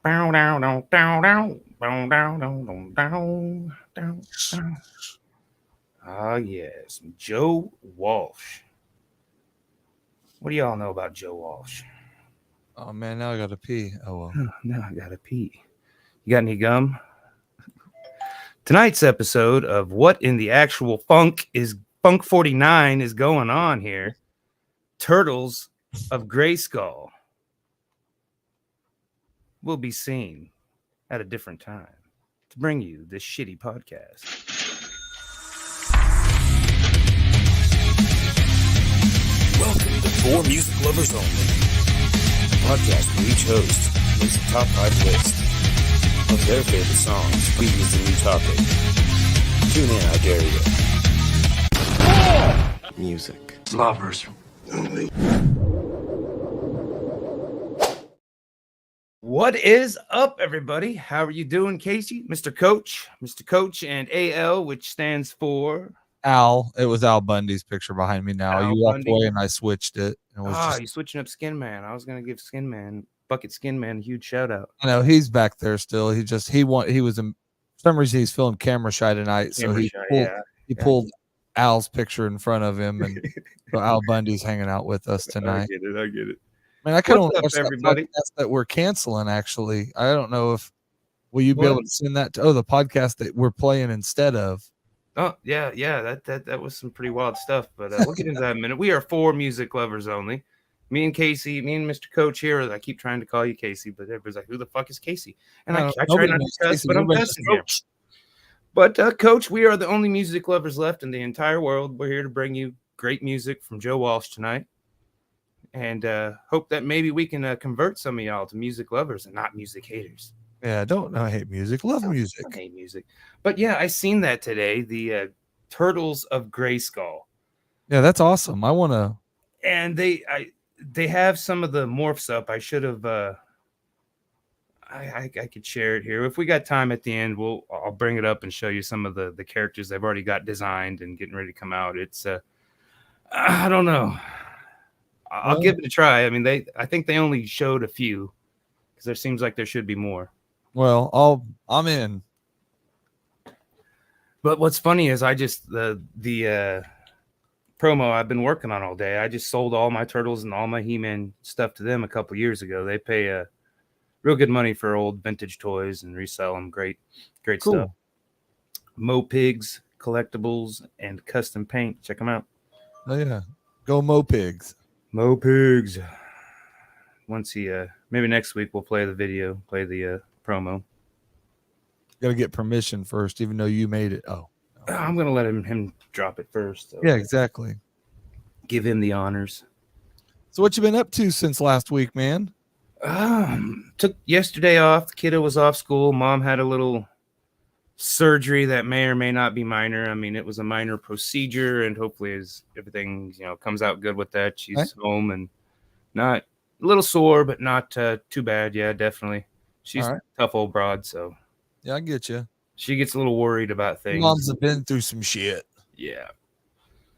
Bow down, down, down, down, bow down, down, down, down, down, down. Ah, yes, Joe Walsh. What do y'all know about Joe Walsh? Oh man, now I gotta pee. Oh well. Now I gotta pee. You got any gum? Tonight's episode of What in the Actual Funk is Funk 49 is going on here. Turtles of Grayskull will be seen at a different time to bring you this shitty podcast. Welcome to For Music Lovers Only, a podcast where each host makes a top 5 list of their favorite songs we use a new topic. Tune in, I dare you. Music Lovers Only. What is up, everybody? How are you doing, Casey? Mr. Coach, and AL, which stands for Al. It was Al Bundy's picture behind me now. Al you walked Bundy. away and I switched it. And it was you switching up Skin Man. I was gonna give Bucket Skin Man a huge shout out. I know he's back there still. He was in for some reason he's feeling camera shy tonight, so he pulled Al's picture in front of him, and so Al Bundy's hanging out with us tonight. I get it. Man, I kind of What's up, everybody? that we're canceling. Actually, I don't know if will you be able to send that to the podcast that we're playing instead of. Oh yeah, that was some pretty wild stuff, but we'll get into that in a minute. We are For Music Lovers Only. Me and Casey, me and Mr. Coach here. I keep trying to call you Casey, but everybody's like, "Who the fuck is Casey?" And I try not to cuss, but I'm cussing here. But Coach, we are the only music lovers left in the entire world. We're here to bring you great music from Joe Walsh tonight, and hope that maybe we can convert some of y'all to music lovers and not music haters. Yeah, I hate music. Love music. I hate music. But yeah, I seen that today. The Turtles of Grayskull. Yeah, that's awesome. I want to. And they have some of the morphs up. I should have. I could share it here if we got time at the end. I'll bring it up and show you some of the characters they've already got designed and getting ready to come out. It's I don't know. I'll give it a try. I mean, I think they only showed a few because there seems like there should be more. Well, I'm in. But what's funny is I just the promo I've been working on all day. I just sold all my Turtles and all my He-Man stuff to them a couple years ago. They pay real good money for old vintage toys and resell them. Great cool stuff. Mo Pigs, collectibles, and custom paint. Check them out. Oh yeah, go Mo Pigs. Mo Pigs. Once maybe next week we'll play the promo. Got to get permission first, even though you made it. Oh, no. I'm gonna let him drop it first. So yeah, exactly. Give him the honors. So what you been up to since last week, man? Took yesterday off. The kiddo was off school. Mom had a little surgery that may or may not be minor. I mean, it was a minor procedure, and hopefully, as everything comes out good with that, she's home and not a little sore, but not too bad. Yeah, definitely. She's a tough old broad, so. Yeah, I get you. She gets a little worried about things. Moms have been through some shit. Yeah.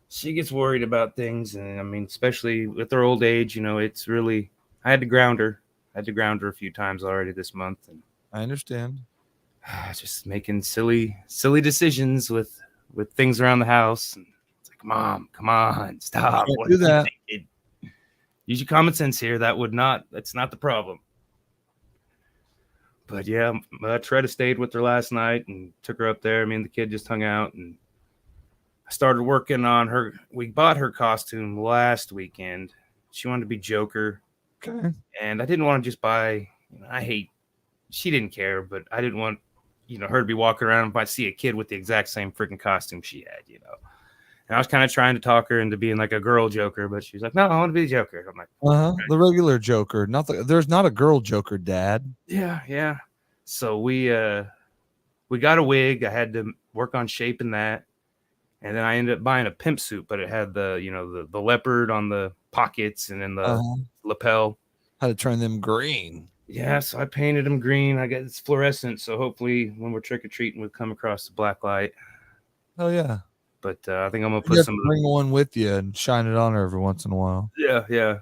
She gets worried about things. And I mean, especially with her old age, it's really, I had to ground her. I had to ground her a few times already this month. And I understand. Just making silly decisions with things around the house. And it's like, Mom, come on, stop. Don't do that. Use your common sense here. That's not the problem. But yeah, Tretta stayed with her last night and took her up there. Me and the kid just hung out, and I started working on her. We bought her costume last weekend. She wanted to be Joker. Okay. And I didn't want to just buy, she didn't care, but I didn't want, her to be walking around and see a kid with the exact same freaking costume she had, And I was kind of trying to talk her into being like a girl Joker, but she's like, "No, I want to be the Joker." I'm like, okay. The regular Joker, there's not a girl Joker, Dad. Yeah. So we got a wig. I had to work on shaping that, and then I ended up buying a pimp suit, but it had the leopard on the pockets and then the lapel. How to turn them green? Yeah, so I painted them green. I got it's fluorescent, so hopefully when we're trick or treating, we'll come across the black light. Oh yeah. But I think I'm gonna put bring one with you and shine it on her every once in a while. Yeah.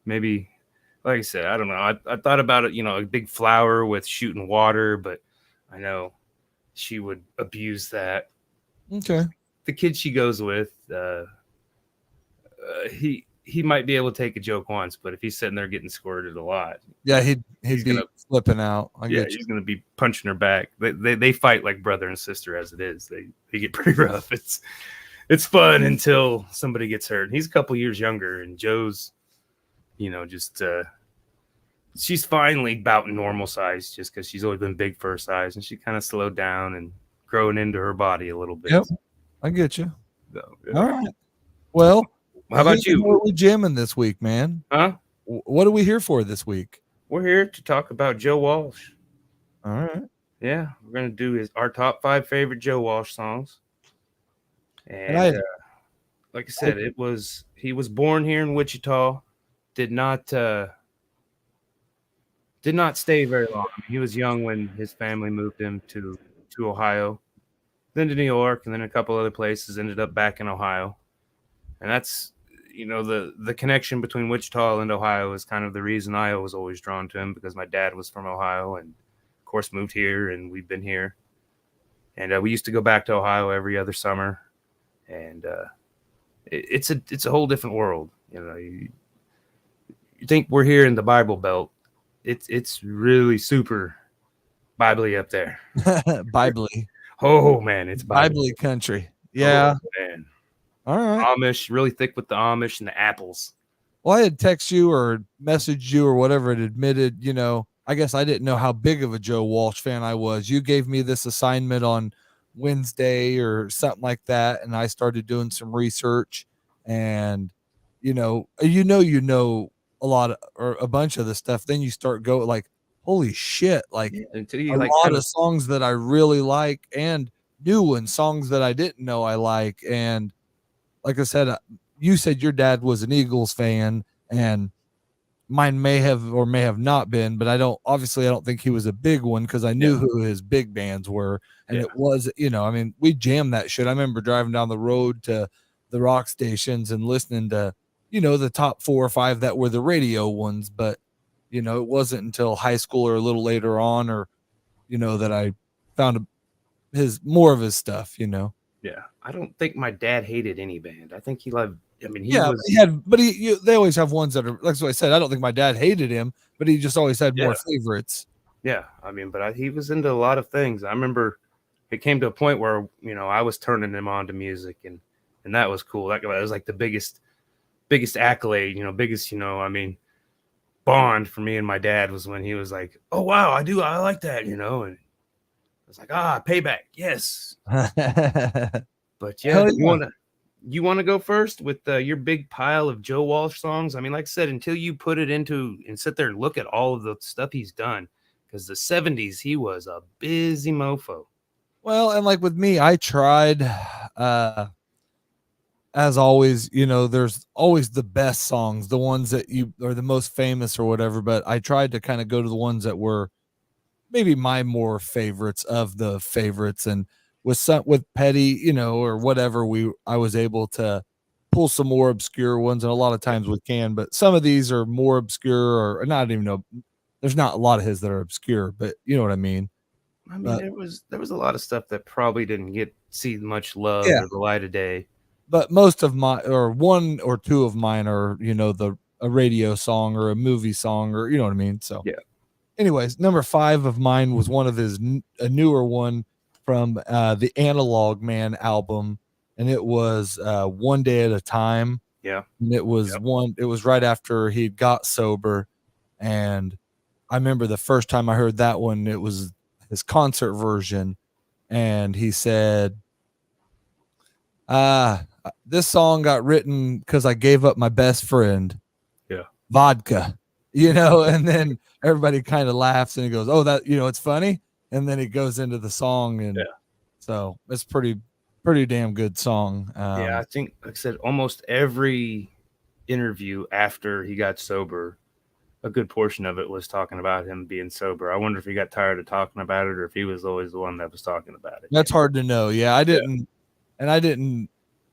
Maybe like I said, I don't know. I thought about it, a big flower with shooting water, but I know she would abuse that. Okay. The kid she goes with, he might be able to take a joke once, but if he's sitting there getting squirted a lot, yeah, he'd be flipping out. He's gonna be punching her back. They fight like brother and sister as it is. They get pretty rough. It's fun until somebody gets hurt. He's a couple years younger, and Joe's, just she's finally about normal size, just because she's always been big for her size, and she kind of slowed down and growing into her body a little bit. Yep, I get you. So, yeah. All right. Well, how about you? What are we jamming this week, man? Huh? What are we here for this week? We're here to talk about Joe Walsh. All right. Yeah, we're gonna do our top 5 favorite Joe Walsh songs. And like I said, he was born here in Wichita. Did not stay very long. He was young when his family moved him to Ohio, then to New York, and then a couple other places. Ended up back in Ohio, and that's the connection between Wichita and Ohio is kind of the reason I was always drawn to him, because my dad was from Ohio and of course moved here, and we've been here, and we used to go back to Ohio every other summer, and it's a whole different world. You think we're here in the Bible Belt. It's really super Bible-y up there. Bible-y. Oh man, it's Bible-y country. Yeah. Oh, man. All right. Amish, really thick with the Amish and the apples. Well, I had text you or messaged you or whatever. It admitted, I guess I didn't know how big of a Joe Walsh fan I was. You gave me this assignment on Wednesday or something like that, and I started doing some research, and you know a lot of, or a bunch of the stuff. Then you start going like, holy shit, like until you a like lot of songs that I really like, and new ones, songs that I didn't know I like. And like I said, you said your dad was an Eagles fan, and mine may have or may have not been, but I don't think he was a big one, because I knew who his big bands were. And it was, we jammed that shit. I remember driving down the road to the rock stations and listening to, the top 4 or 5 that were the radio ones. But, it wasn't until high school or a little later on, or, that I found more of his stuff, Yeah, I don't think my dad hated any band. I think he loved. I mean, they always have ones that are, like what I said. I don't think my dad hated him, but he just always had more favorites. Yeah, he was into a lot of things. I remember it came to a point where I was turning him on to music, and that was cool. That was like the biggest accolade, biggest bond for me and my dad was when he was like, "Oh wow, I like that," and I was like, payback, yes. But yeah, you want to go first with your big pile of Joe Walsh songs? I mean, like I said, until you put it into and sit there and look at all of the stuff he's done, because the 70s, he was a busy mofo. Well, and like with me, I tried, as always, there's always the best songs, the ones that you are the most famous or whatever, but I tried to kind of go to the ones that were maybe my more favorites of the favorites. And with Petty, or whatever, I was able to pull some more obscure ones, and a lot of times we can, but some of these are more obscure, or not even know. There's not a lot of his that are obscure, but you know what I mean. There was a lot of stuff that probably didn't see much love or the light of day. But most of my, or 1 or 2 of mine are, a radio song or a movie song, or you know what I mean. So yeah. Anyways, number 5 of mine was one of his a newer one from the Analog Man album, and it was One Day at a Time. Yeah. And it was it was right after he got sober, and I remember the first time I heard that one, it was his concert version, and he said, this song got written because I gave up my best friend. Yeah. Vodka. And then everybody kind of laughs, and he goes, "Oh, that, it's funny." And then it goes into the song, and so it's pretty damn good song. I think, like I said, almost every interview after he got sober, a good portion of it was talking about him being sober. I wonder if he got tired of talking about it, or if he was always the one that was talking about it. That's hard to know. Yeah, I didn't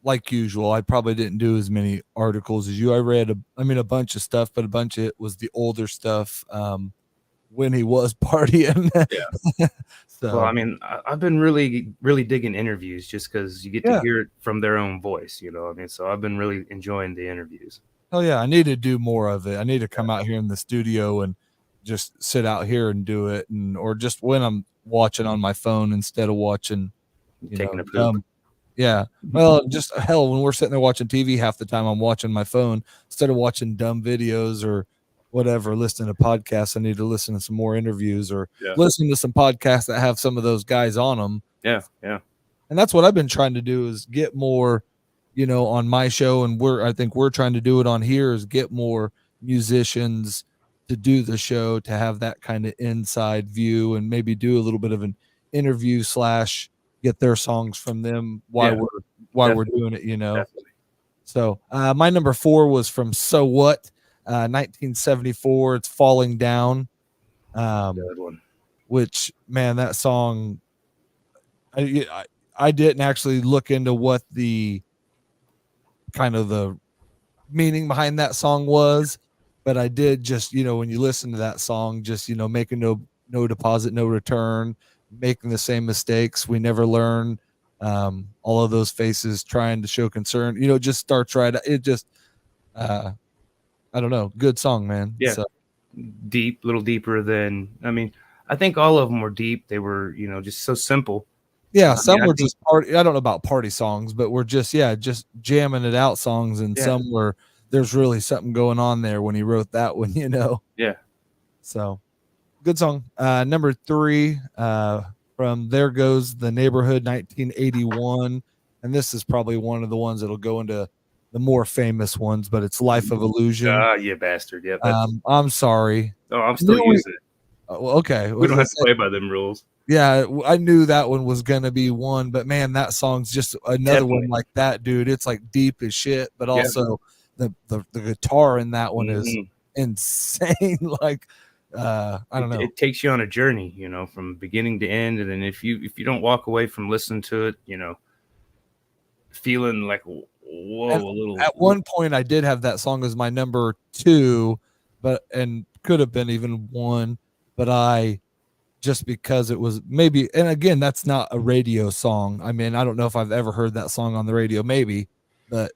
like usual, I probably didn't do as many articles as you. I read a bunch of stuff, but a bunch of it was the older stuff when he was partying. Yeah. So, well, I mean, I've been really, really digging interviews just because you get to hear it from their own voice, you know what I mean? So I've been really enjoying the interviews. Oh yeah, I need to do more of it. I need to come out here in the studio and just sit out here and do it, or just when I'm watching on my phone instead of watching, Taking a poop. Yeah. Well, just hell, when we're sitting there watching TV, half the time I'm watching my phone instead of watching dumb videos or whatever, listening to podcasts. I need to listen to some more interviews or listen to some podcasts that have some of those guys on them. Yeah. Yeah. And that's what I've been trying to do, is get more, on my show. And I think we're trying to do it on here, is get more musicians to do the show, to have that kind of inside view, and maybe do a little bit of an interview / get their songs from them while we're doing it, Definitely. So my number 4 was from So What, 1974. It's Falling Down. Good one. Which, man, that song, I didn't actually look into what the kind of the meaning behind that song was, but I did just, when you listen to that song, just, making no deposit, no return, making the same mistakes we never learn, all of those faces trying to show concern, just starts right. It just, I don't know, good song, man. Yeah. So. Deep, a little deeper than, I think all of them were deep. They were, just so simple. Yeah, some were just party. I don't know about party songs, but we're just jamming it out songs, and some were, there's really something going on there when he wrote that one, Yeah. So good song. Number 3, from There Goes the Neighborhood, 1981, and this is probably one of the ones that'll go into the more famous ones, but it's Life of Illusion. You bastard. Yeah. I'm sorry. Oh, I'm still using it. Well, okay. We don't have to play by them rules. Yeah, I knew that one was gonna be one, but man, that song's just another one like that, dude. It's like deep as shit, but also the guitar in that one is insane. Like, I don't know. It takes you on a journey, from beginning to end, and then if you don't walk away from listening to it, feeling like whoa, a little. At one point, I did have that song as my number 2, and could have been even 1, but just because it was maybe, and again, that's not a radio song. I mean, I don't know if I've ever heard that song on the radio, maybe, but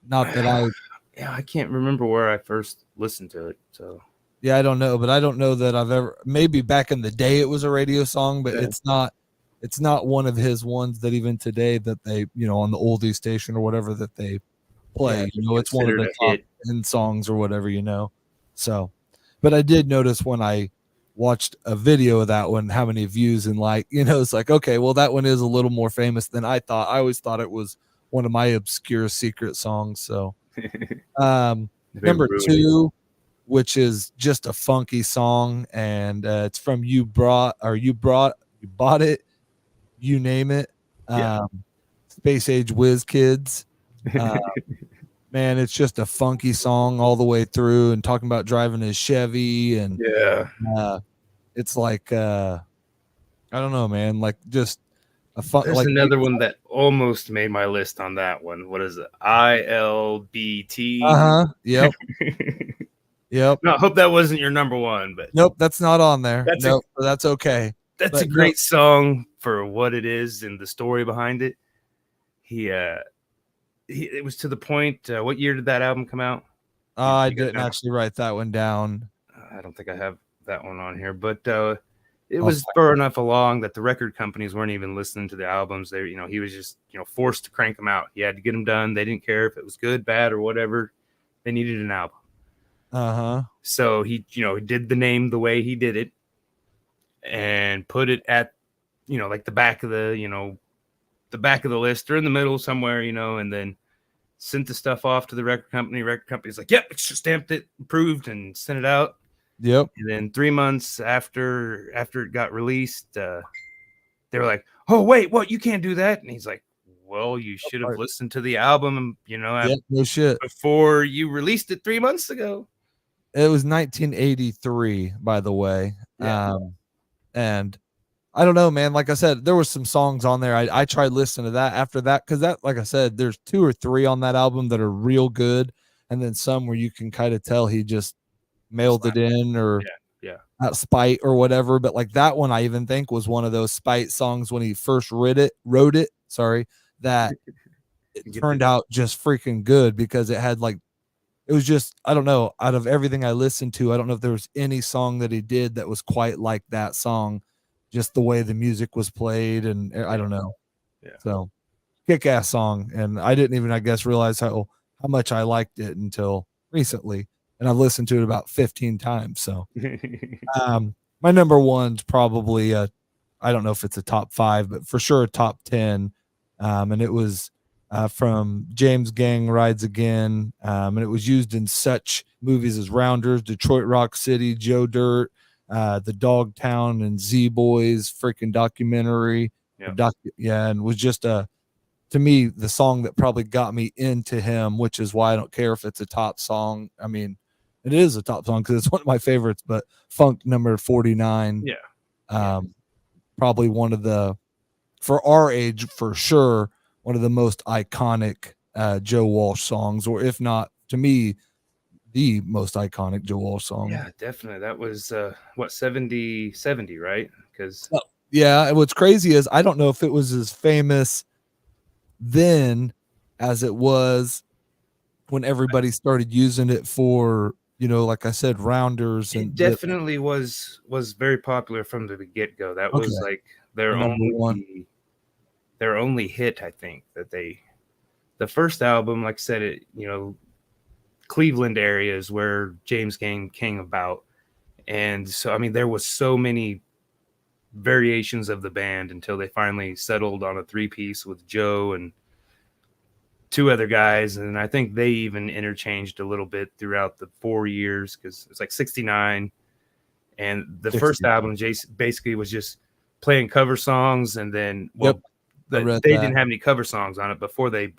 not that I can't remember where I first listened to it. So yeah, I don't know, but I don't know that I've ever, maybe back in the day it was a radio song, but it's not one of his ones that even today that they, on the oldie station or whatever that they play, it's one of the top 10 songs or whatever, so, but I did notice when I watched a video of that one, how many views and it's like, okay, well, that one is a little more famous than I thought. I always thought it was one of my obscure secret songs. So number 2, which is just a funky song, and it's from You Bought It, You Name It, Space Age Whiz Kids. Man, it's just a funky song all the way through, and talking about driving his Chevy, and it's like I don't know, man, like just a fun. There's another one that almost made my list on that one. What is it? ILBT. Yep. Yep. No, I hope that wasn't your number 1, but nope, that's not on there. That's okay. That's a great song for what it is and the story behind it. It was to the point. What year did that album come out? I didn't actually write that one down. I don't think I have that one on here, but it was far enough along that the record companies weren't even listening to the albums. They, he was just, forced to crank them out. He had to get them done. They didn't care if it was good, bad, or whatever. They needed an album. So he, did the name the way he did it, and put it at, like the back of the, the back of the list or in the middle somewhere, and then sent the stuff off to the record company. Record company's like, yep, stamped it, approved, and sent it out. Yep. And then 3 months after it got released, they were like, oh, wait, what? You can't do that. And he's like, well, you should have listened to the album, no shit, before you released it 3 months ago. It was 1983, by the way. Yeah. And I don't know, man. Like I said, there were some songs on there. I tried listening to that after that, because that, like I said, there's 2 or 3 on that album that are real good, and then some where you can kind of tell he just mailed it in, or out spite or whatever. But like that one, I even think was one of those spite songs when he first wrote it. Sorry, that it turned out just freaking good, because it had like, it was just, I don't know, out of everything I listened to, I don't know if there was any song that he did that was quite like that song, just the way the music was played, and I don't know. Yeah. So kick-ass song, and I didn't even, I guess, realize how much I liked it until recently, and I've listened to it about 15 times. So my number one's probably I don't know if it's a top 5, but for sure a top 10, and it was from James Gang Rides Again, and it was used in such movies as Rounders, Detroit Rock City, Joe Dirt, the Dogtown and Z Boys freaking documentary. And was just to me the song that probably got me into him, which is why I don't care if it's a top song. I mean, it is a top song because it's one of my favorites, but Funk number 49. Probably one of the, for our age, for sure, one of the most iconic Joe Walsh songs, or if not, to me, the most iconic Joe Walsh song. Yeah, definitely. That was 70, right? Because and what's crazy is I don't know if it was as famous then as it was when everybody started using it for, like I said, Rounders. And it definitely was very popular from the get-go. That was like their only hit, I think, that the first album, like I said, it, Cleveland area is where James Gang came about. And so, I mean, there was so many variations of the band until they finally settled on a 3-piece with Joe and 2 other guys. And I think they even interchanged a little bit throughout the 4 years, because it's like 69. And the first album basically was just playing cover songs. And then, they didn't have any cover songs on it before they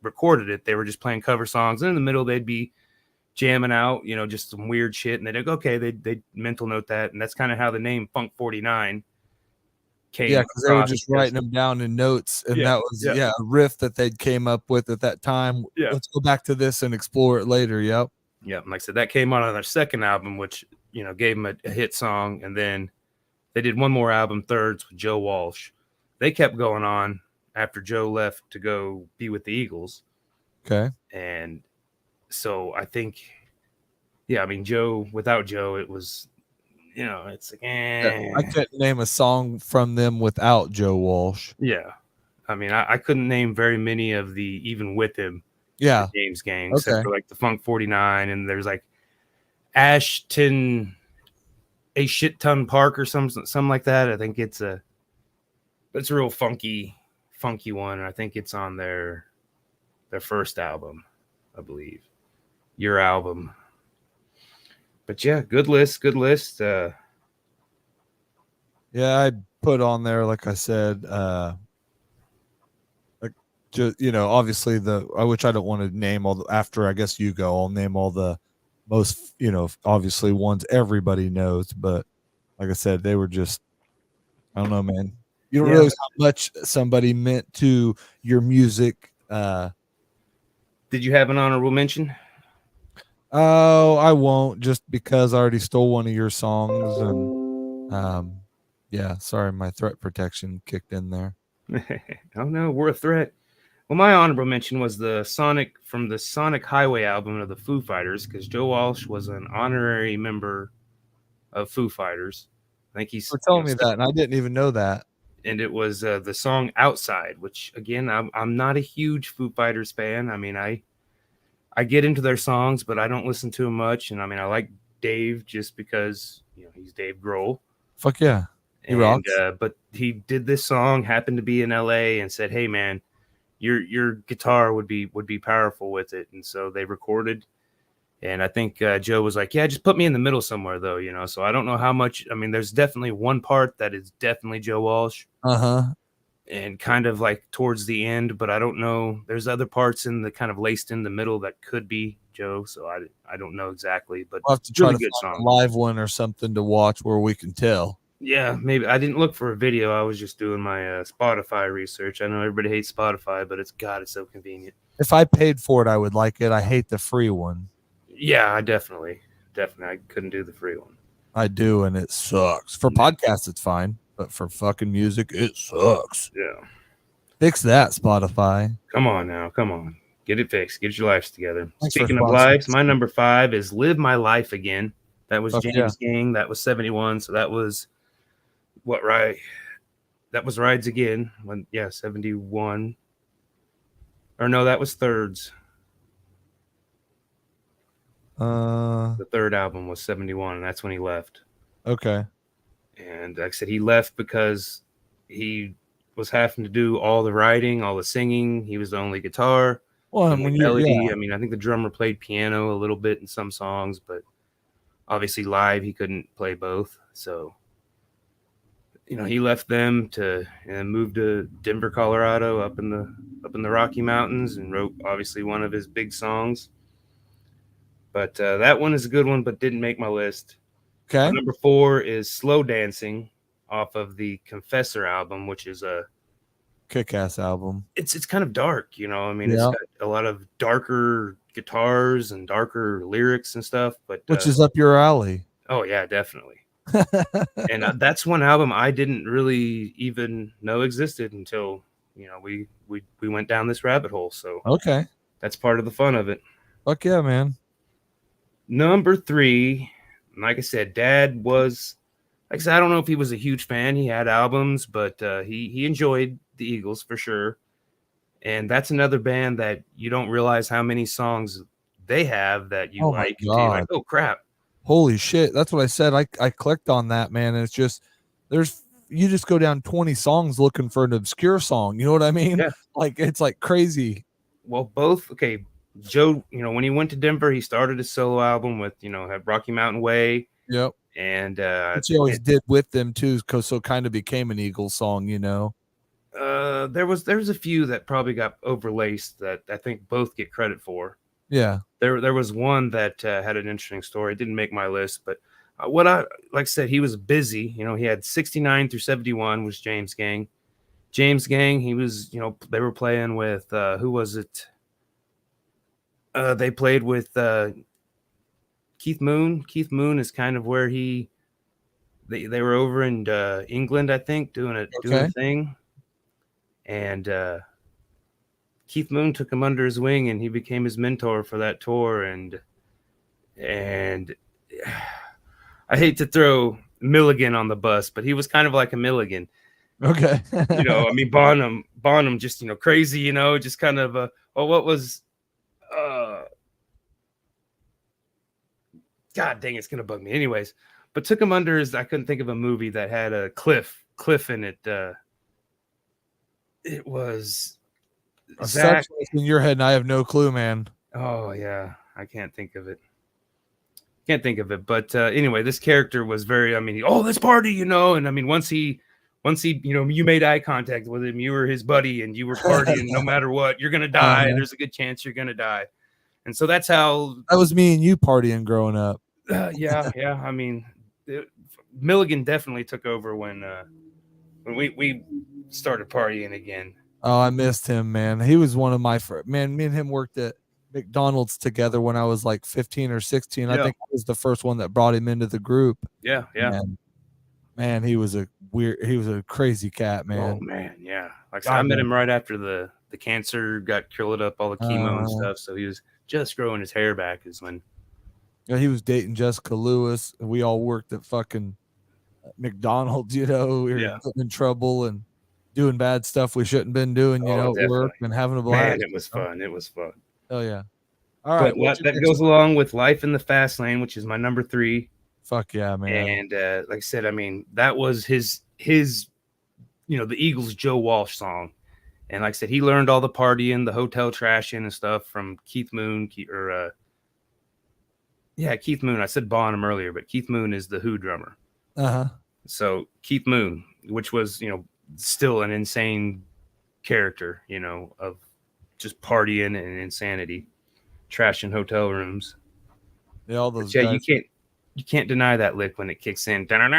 recorded it. They were just playing cover songs, and in the middle they'd be jamming out, just some weird shit, and they'd go, okay, they mental note that, and that's kind of how the name Funk 49 came. Because they were just writing them down in notes, and that was a riff that they came up with at that time. Let's go back to this and explore it later. And like I said, that came on their second album, which gave them a hit song, and then they did one more album, Thirds, with Joe Walsh. They kept going on after Joe left to go be with the Eagles. Okay. And so I think, I mean, without Joe, it was, it's like, I couldn't name a song from them without Joe Walsh. Yeah. I mean, I couldn't name very many of the, even with him, James Gang, except for like the Funk 49, and there's like Ashton, a shit ton park or something like that. I think it's a real funky one, and I think it's on their first album, I believe. Your album. But yeah, good list. I put on there, like I said, obviously which I don't want to name all the, after I guess you go, I'll name all the most, obviously ones everybody knows, but like I said, they were just, I don't know, man. You don't realize how much somebody meant to your music. Did you have an honorable mention? Oh, I won't, just because I already stole one of your songs, and sorry, my threat protection kicked in there. Oh no, we're a threat. Well, my honorable mention was the Sonic Highway album of the Foo Fighters, because Joe Walsh was an honorary member of Foo Fighters. I think he's telling me that, and I didn't even know that. And it was the song Outside, which, again, I'm not a huge Foo Fighters fan. I mean, I get into their songs, but I don't listen to them much. And I mean, I like Dave just because, he's Dave Grohl. Fuck yeah. He rocks. But he did this song, happened to be in LA, and said, hey man, your guitar would be powerful with it. And so they recorded. And I think Joe was like, yeah, just put me in the middle somewhere, though, So I don't know how much. I mean, there's definitely one part that is definitely Joe Walsh. And kind of like towards the end, but I don't know. There's other parts in the kind of laced in the middle that could be Joe. So I don't know exactly, but we'll have to try to find a live one or something to watch where we can tell. Yeah, maybe I didn't look for a video. I was just doing my Spotify research. I know everybody hates Spotify, but it's so convenient. If I paid for it, I would like it. I hate the free one. Yeah, I definitely. I couldn't do the free one. I do, and it sucks. For podcasts, it's fine, but for fucking music, it sucks. Yeah. Fix that, Spotify. Come on now. Come on. Get it fixed. Get your lives together. Speaking of lives, my number 5 is Live My Life Again. That was James Gang. That was 71. So that was that was Rides Again. 71. Or no, that was Thirds. The third album was 71, and that's when he left. Okay. And like I said, he left because he was having to do all the writing, all the singing. He was the only guitar. Well, melody. I mean, I think the drummer played piano a little bit in some songs, but obviously live he couldn't play both. So, he left them and moved to Denver, Colorado, up in the Rocky Mountains, and wrote obviously one of his big songs. But that one is a good one, but didn't make my list. Okay. Number 4 is Slow Dancing off of the Confessor album, which is a kick-ass album. It's kind of dark, It's got a lot of darker guitars and darker lyrics and stuff. But which is up your alley. Oh yeah, definitely. And that's one album I didn't really even know existed until we went down this rabbit hole. So okay, that's part of the fun of it. Fuck yeah, man. Number 3, like I said, Dad was, like I said, I don't know if he was a huge fan. He had albums, but he enjoyed the Eagles for sure. And that's another band that you don't realize how many songs they have that you like. You're like, oh crap. Holy shit. That's what I said. I clicked on that, man. And it's just, you just go down 20 songs looking for an obscure song. You know what I mean? Yeah. Like, it's like crazy. Well, Joe, when he went to Denver, he started his solo album with, had Rocky Mountain Way. Yep. And which he always did with them too, so it kind of became an Eagles song, there was a few that probably got overlaced that I think both get credit for. Yeah. There was one that had an interesting story. It didn't make my list, but like I said, he was busy. He had 69 through 71 was James Gang. James Gang, he was, they were playing with who was it? They played with Keith Moon. Keith Moon is kind of where they were over in England, I think, doing a thing. And Keith Moon took him under his wing, and he became his mentor for that tour. And I hate to throw Milligan on the bus, but he was kind of like a Milligan. Okay. Bonham just, crazy, just kind of what was God dang, it's gonna bug me. Anyways, but took him under I couldn't think of a movie that had a cliff in it. It was Zach in your head, and I have no clue, man. Oh yeah, I can't think of it. But anyway, this character was very. Let's party, And once he, you made eye contact with him, you were his buddy, and you were partying. No matter what, you're gonna die. There's a good chance you're gonna die. And so that's how. That was me and you partying growing up. Yeah. Milligan definitely took over when we started partying again. Oh, I missed him, man. He was one of my man. Me and him worked at McDonald's together when I was like 15 or 16. Yeah. I think I was the first one that brought him into the group. Yeah. Man, he was a crazy cat, man. Oh man, yeah. Like I met him right after the cancer got killed up, all the chemo and stuff. So he was just growing his hair back is when. Yeah, he was dating Jessica Lewis, and we all worked at fucking McDonald's. We were getting in trouble and doing bad stuff we shouldn't been doing. At work and having a blast. Man, it was fun. Oh yeah. All right. But that goes along with Life in the Fast Lane, which is my number 3. Fuck yeah, man. And like I said, that was his the Eagles' Joe Walsh song. And like I said, he learned all the partying, the hotel trashing and stuff from Keith Moon Keith Moon. I said Bonham earlier, but Keith Moon is the Who drummer. Uh-huh. So Keith Moon, which was, still an insane character, of just partying and insanity, trashing hotel rooms. Yeah, all those guys. you can't deny that lick when it kicks in. I can't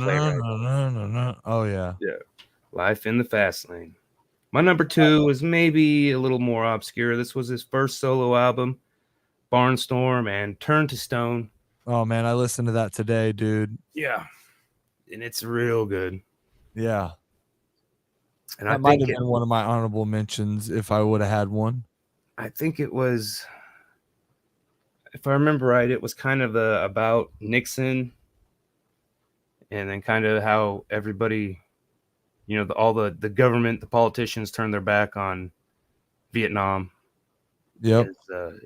play right. Oh yeah. Yeah. Life in the Fast Lane. My number 2 is maybe a little more obscure. This was his first solo album, Barnstorm and Turn to Stone. Oh man, I listened to that today, dude. Yeah. And it's real good. Yeah. And that might have been one of my honorable mentions if I would have had one. I think it was, if I remember right, it was kind of about Nixon and then kind of how everybody, you know, all the government, the politicians turned their back on Vietnam. Yep.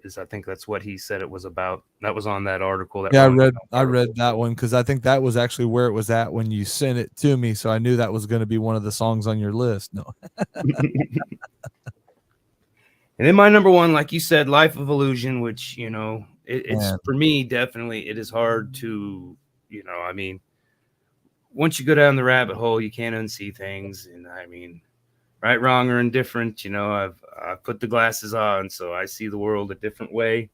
Is I think that's what he said it was about. That was on that article. I read that one because I think that was actually where it was at when you sent it to me. So I knew that was going to be one of the songs on your list. No. And then my number 1, like you said, Life of Illusion, which, you know, it's for me, definitely, it is hard to, you know, I mean, once you go down the rabbit hole, you can't unsee things. And I mean, right, wrong, or indifferent, you know, I've put the glasses on, so I see the world a different way.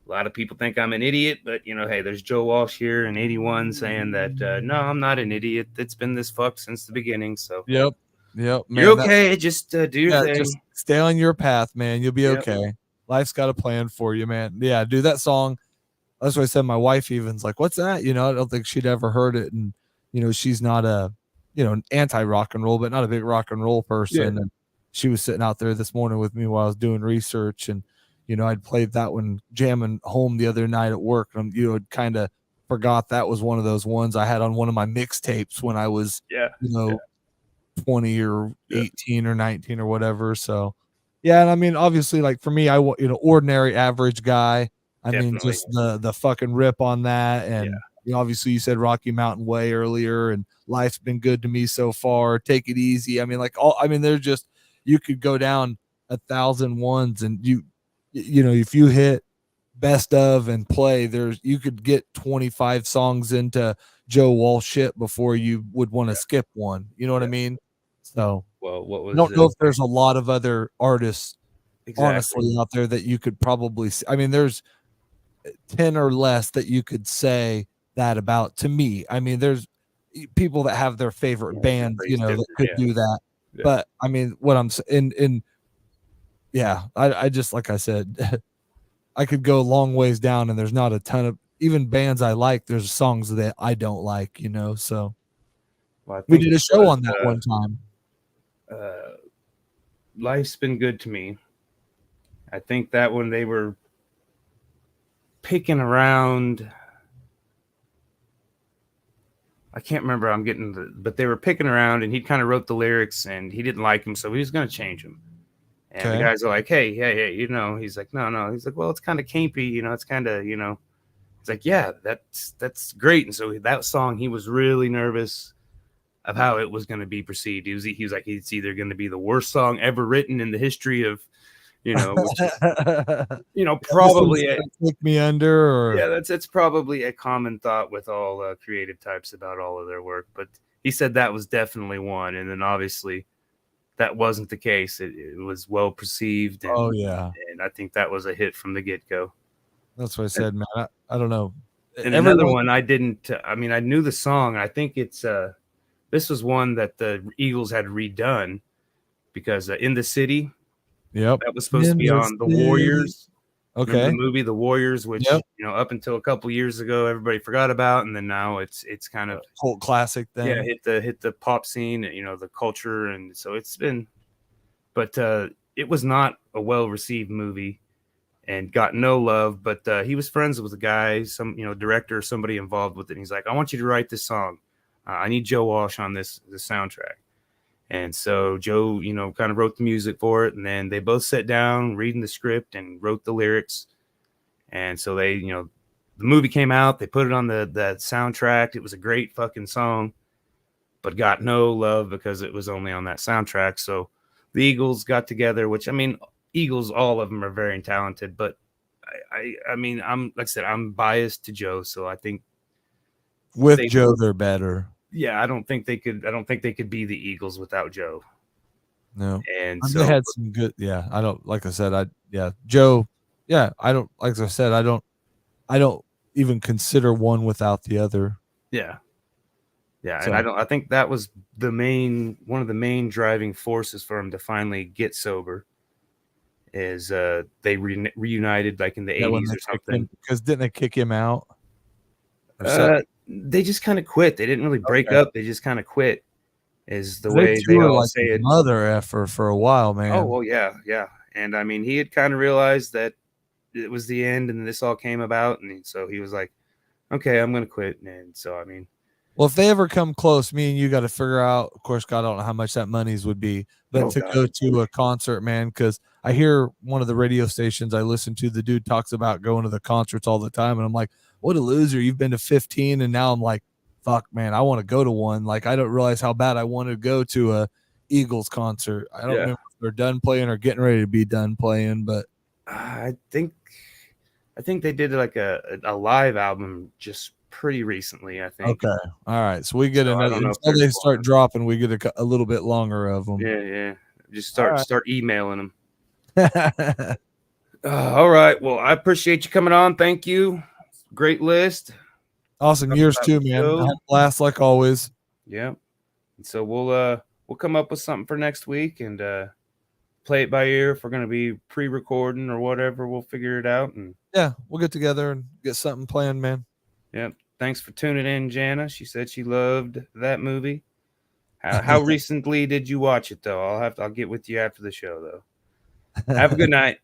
A lot of people think I'm an idiot, but, you know, hey, there's Joe Walsh here in 81 saying that, no, I'm not an idiot. It's been this fuck since the beginning. So, Yep. Man, you're okay. Just do your thing. Just stay on your path, man. You'll be okay. Life's got a plan for you, man. Yeah, dude, that song. That's what I said. My wife even's like, what's that? You know, I don't think she'd ever heard it. And, you know, she's not a, you know, anti-rock and roll, but not a big rock and roll person. Yeah. And she was sitting out there this morning with me while I was doing research. And, you know, I'd played that one jamming home the other night at work. And, you know, kind of forgot that was one of those ones I had on one of my mixtapes when I was, you know, 20 or 18 or 19 or whatever. So, yeah. And I mean, obviously, like for me, you know, ordinary average guy. I mean, just the fucking rip on that. And, you know, obviously you said Rocky Mountain Way earlier and Life's Been Good to Me So Far. Take It Easy. I mean, like they're just, you could go down 1,000 ones and you know, if you hit best of and play, you could get 25 songs into Joe Walsh shit before you would want to skip one. You know what I mean? So, well, what was I don't know if there's a lot of other artists, honestly, out there that you could probably see. I mean, there's 10 or less that you could say that about to me. I mean, there's people that have their favorite bands, you know, that could do that. But I mean, what I'm saying, I just, like I said, I could go a long ways down and there's not a ton of even bands I like. There's songs that I don't like, you know, so we did a show on that one time. Life's Been Good to Me. I think that when they were picking around, I can't remember. But they were picking around and he kind of wrote the lyrics and he didn't like them. So he was going to change them. And the guys are like, hey, you know, he's like, no. He's like, well, it's kind of campy, you know, it's kind of, you know, he's like, yeah, that's great. And so that song, he was really nervous of how it was going to be perceived. He was like, it's either going to be the worst song ever written in the history of, you know, which is, you know, probably Take Me Under, or that's probably a common thought with all creative types about all of their work. But he said that was definitely one, and then obviously that wasn't the case. It was well perceived. And, and I think that was a hit from the get go. That's what I said, man. I don't know. And another one I didn't. I mean, I knew the song. I think it's this was one that the Eagles had redone because In the City. Yep, that was supposed to be on The Warriors. Okay, remember the movie The Warriors, which you know, up until a couple years ago, everybody forgot about, and then now it's kind of cult classic. Then hit the pop scene, you know, the culture, and so it's been. But it was not a well received movie, and got no love. But he was friends with a guy, some director or somebody involved with it. And he's like, I want you to write this song. I need Joe Walsh on this soundtrack. And so Joe, kind of wrote the music for it. And then they both sat down reading the script and wrote the lyrics. And so they, the movie came out. They put it on the soundtrack. It was a great fucking song, but got no love because it was only on that soundtrack. So the Eagles got together, which, I mean, Eagles, all of them are very talented. But I mean, I'm biased to Joe. So I think with Joe, they're better. Yeah, I don't think they could be the Eagles without Joe. No, and so they had some good. Yeah, I don't. Like I said, Joe. Yeah, I don't. Like I said, I don't I don't even consider one without the other. Yeah. Yeah, So- and I think that was one of the main driving forces for him to finally get sober. Is they reunited like in the 80s or something? Because didn't they kick him out? They just kind of quit. They didn't really break up. They just kind of quit. Is the way they toured all like say it. Mother effer for a while, man. Oh, well, yeah. And I mean, he had kind of realized that it was the end, and this all came about, and so he was like, "Okay, I'm gonna quit." And so, I mean, well, if they ever come close, me and you got to figure out. Of course, God, I don't know how much that money's would be, but go to a concert, man, because I hear one of the radio stations I listen to, the dude talks about going to the concerts all the time, and I'm like, what a loser! You've been to 15, and now I'm like, fuck, man, I want to go to one. Like, I don't realize how bad I want to go to a Eagles concert. I don't remember if they're done playing or getting ready to be done playing, but I think they did like a live album just pretty recently, I think. Okay. All right. So we get another until they start dropping, we get a little bit longer of them. Yeah. Just start emailing them. All right. Well, I appreciate you coming on. Thank you. Great list. Awesome. Yours too, man. I had a blast like always. Yeah. And so we'll come up with something for next week and play it by ear. If we're gonna be pre-recording or whatever, we'll figure it out. And yeah, we'll get together and get something planned, man. Yeah. Thanks for tuning in, Jana. She said she loved that movie. How recently did you watch it though? I'll get with you after the show though. Have a good night.